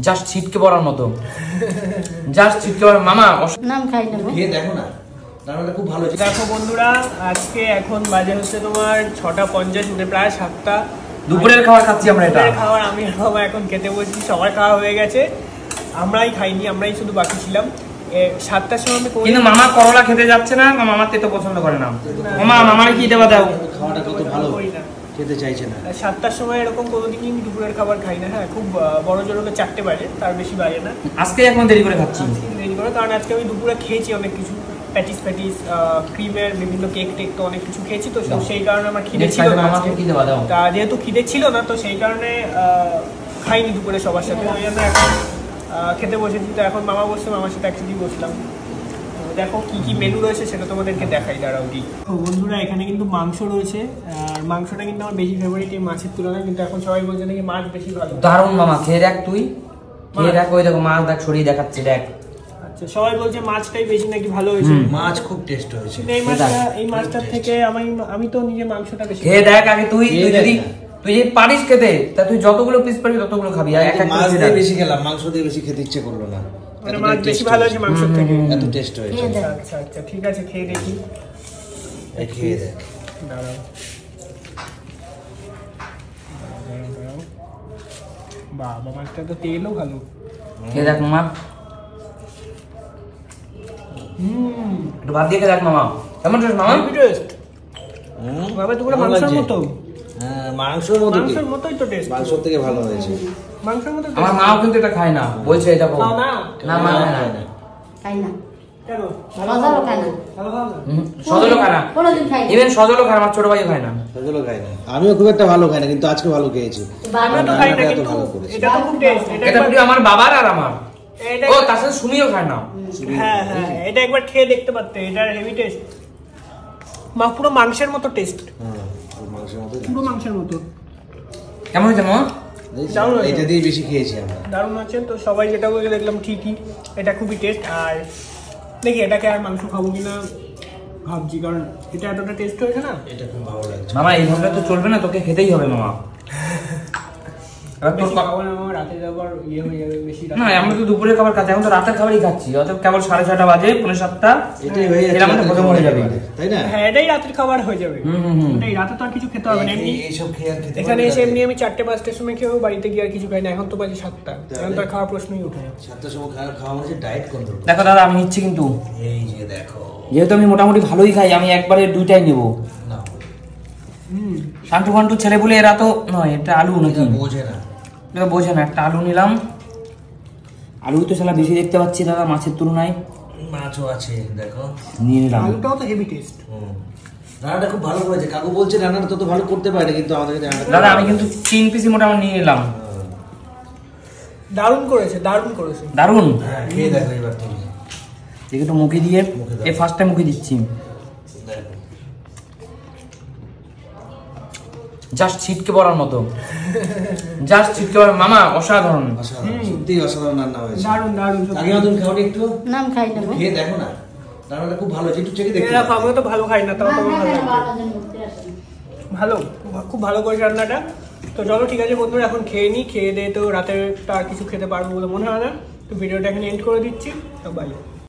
Just ছিটকে পড়ার মতো, জাস্ট ছিটকে পড়ার। মামা নাম খাই না, খেয়ে দেখো না, রান্নাটা খুব ভালো। দেখো বন্ধুরা, আজকে এখন বাজে হচ্ছে তোমার 6:50, মানে প্রায় 7টা। দুপুরের খাবার খাচ্ছি আমরা। এটা খাবার আমি আর বাবা এখন খেতে বসছি, সবার খাওয়া হয়ে গেছে, আমরাই খাইনি, আমরাই শুধু বাকি ছিলাম। 7টার সময় আমি কিন্তু মামা করলা খেতে যাচ্ছে না, মামা তেতো পছন্দ করে না। মামা মামারে কি দেবা দাও, খাওয়াটা কত ভালো খেতে চাইছে না। 7টার সময় এরকম কোনোদিনই দুপুরের খাবার খাই না। হ্যাঁ, খুব বড় জোর হলে 4টে বাজে, তার বেশি বাজে না। আজকে এখন দেরি করে খাচ্ছি, দেরি করে, কারণ আজকে আমি দুপুরে খেয়েছি অনেক কিছু, প্যাটিস ক্রিমের বিভিন্ন কেক টেক তো অনেক কিছু খেয়েছি, তো সেই কারণে আমার খিদে ছিল না। তা যেহেতু খিদে ছিল না, তো সেই কারণে খাইনি দুপুরে সবার সাথে, ওই জন্য এখন খেতে বসেছি। তো এখন মামা বসছে, মামার সাথে একসাথেই বসলাম। দেখো কি কি মেনু রয়েছে সেটা তোমাদেরকে দেখাই, দাঁড়াও কি। তো বন্ধুরা, এখানে কিন্তু মাংস রয়েছে, আর মাংসটা কিন্তু আমার বেশি ফেভারিট এই মাছের তুলনায়, কিন্তু এখন সবাই বলছে নাকি মাছ বেশি ভালো। দারুণ মামা, খেয়ে দেখ তুই, খেয়ে দেখ। ওই দেখো মাছ দেখ ছড়িয়ে দেখাচ্ছে, দেখ। আচ্ছা, সবাই বলছে মাছটাই বেশি নাকি ভালো হয়েছে। মাছ খুব টেস্ট হয়েছে। এই মাছটার থেকে আমি তো নিজে মাংসটা বেশি। খেয়ে দেখ আগে তুই যদি পারিস খেতে, তা তুই যতগুলো পিস পারবি ততগুলো খাবি। আর একটা মাছ দিয়ে বেশি খেলাম, মাংস দিয়ে বেশি খেতে ইচ্ছে করলো না। মানে মাছ বেশি ভালো হয়েছে মাংস থেকে, এত টেস্ট হয়েছে। আচ্ছা আচ্ছা, ঠিক আছে, খেয়ে দেখি। খেয়ে দেখ, দাঁড়াও। বাবা, মাছটা তো তেলও ভালো। খেয়ে দেখ মামা, একটু ভাত দিয়ে খেয়ে দেখ মামা, কেমন টেস্ট মামা? টেস্ট বাবা, তোমরা মাংসের মতো। হ্যাঁ, মাংসের মতোই তো টেস্ট, মাংসের থেকে ভালো হয়েছে। মাংসের মতো। আমার মাও কিন্তু এটা খায় না, বলছে এটা না না মা খায় না, খাই না। কেন? সজলও খায় না, সজলও খায় না, কোনোদিন খাই না। ইভেন সজলও খায়, আমার ছোট ভাইও খায় না। সজলও খায় না, আমিও খুব একটা ভালো খাই না, কিন্তু আজকে ভালো খেয়েছি। আমরা তো খাই না, কিন্তু এটা তো খুব টেস্ট। এটা পুরো আমার বাবার আর আমার। ও তার সাথে সুমিও খায় না। হ্যাঁ হ্যাঁ, এটা একবার খেয়ে দেখতে পারতে, এটার হেভি টেস্ট। পুরো মাংসের মতো টেস্ট, পুরো মাংসের মতো। কেমন হয়েছে মামা? এটা দিয়ে বেশি খেয়েছি আমরা। দারুণ আছে। তো সবাই যেটা বলে দেখলাম ঠিকই, এটা খুবই টেস্ট। আর দেখি এটাকে আর মাংস খাবো কিনা ভাবছি, কারণ এটা এতটা টেস্ট হয়েছে না। এটা খুব ভালো লাগছে মামা, এইভাবে তো চলবে না, তোকে খেতেই হবে মামা। না, আমরা তো দুপুরের খাবার খাচ্ছি, এখন তো রাতের খাবারই খাচ্ছি। অত কেবল 6:30 বাজে, 6:45, এটাই হয়ে যাচ্ছে, হজম হয়ে যাবে, তাই না? হ্যাঁ, এটাই রাতের খাবার হয়ে যাবে। এটাই রাতে তো আর কিছু খেতে হবে না। এমনি এইসব খেয়ে আর খেতে এখানে এসে এমনি আমি 4টে-5টার সময় খেয়েও বাড়িতে গিয়ে আর কিছু খাই না। এখন তো বাজে 7টা, এখন তো আর খাওয়ার প্রশ্নই ওঠে না। 7টার সময় খাওয়া মানে ডায়েট কন্ট্রোল। দেখো দাদা, আমি নিচ্ছি কিন্তু। এই যে দেখো, যেহেতু আমি মোটামুটি ভালোই খাই, আমি একবারে 2টাই নেবো। শান্টু ফান্টু ছেলে বলে এরা তো নয়। এটা আলু নাকি বোঝে না, এটা বোঝে না। একটা আলু নিলাম, আলু তো শালা বেশি দেখতে পাচ্ছি দাদা মাছের তুলনায়। মাছও আছে দেখো, নিয়ে নিলাম। আলুটাও তো হেভি টেস্ট। রান্নাটা খুব ভালো করেছে। কাকু বলছে রান্নাটা তত ভালো করতে পারে, কিন্তু আমাদের দাদা আমি কিন্তু 3 পিসই মোটামুটি নিয়ে নিলাম। দারুণ করেছে, দারুণ করেছে, দারুণ। হ্যাঁ, খেয়ে দেখো এবার তুমি। দেখে তো মুখে দিয়ে, এই ফার্স্ট টাইম মুখে দিচ্ছি। জাস্ট ছিটকে পড়ার মতো, জাস্ট ছিটকে পড়ার। মামা অসাধারণ, সত্যি অসাধারণ রান্না হয়েছে। দারুণ দারুণ। আগে তুমি খাওনি একটু? নাম খাই না, খেয়ে দেখো না, রান্নাটা খুব ভালো হয়েছে। একটু চেখে দেখো। আমরা তো ভালো খাই না, তাও তো ভালো লাগছে। ভালো, খুব ভালো করেছে রান্নাটা। তো চলো ঠিক আছে বন্ধুরা, এখন খেয়ে নিই। খেয়ে দিয়ে তো রাতের আর কিছু খেতে পারবো বলে মনে হয় না। তো ভিডিওটা এখানে এন্ড করে দিচ্ছি। তো বাই।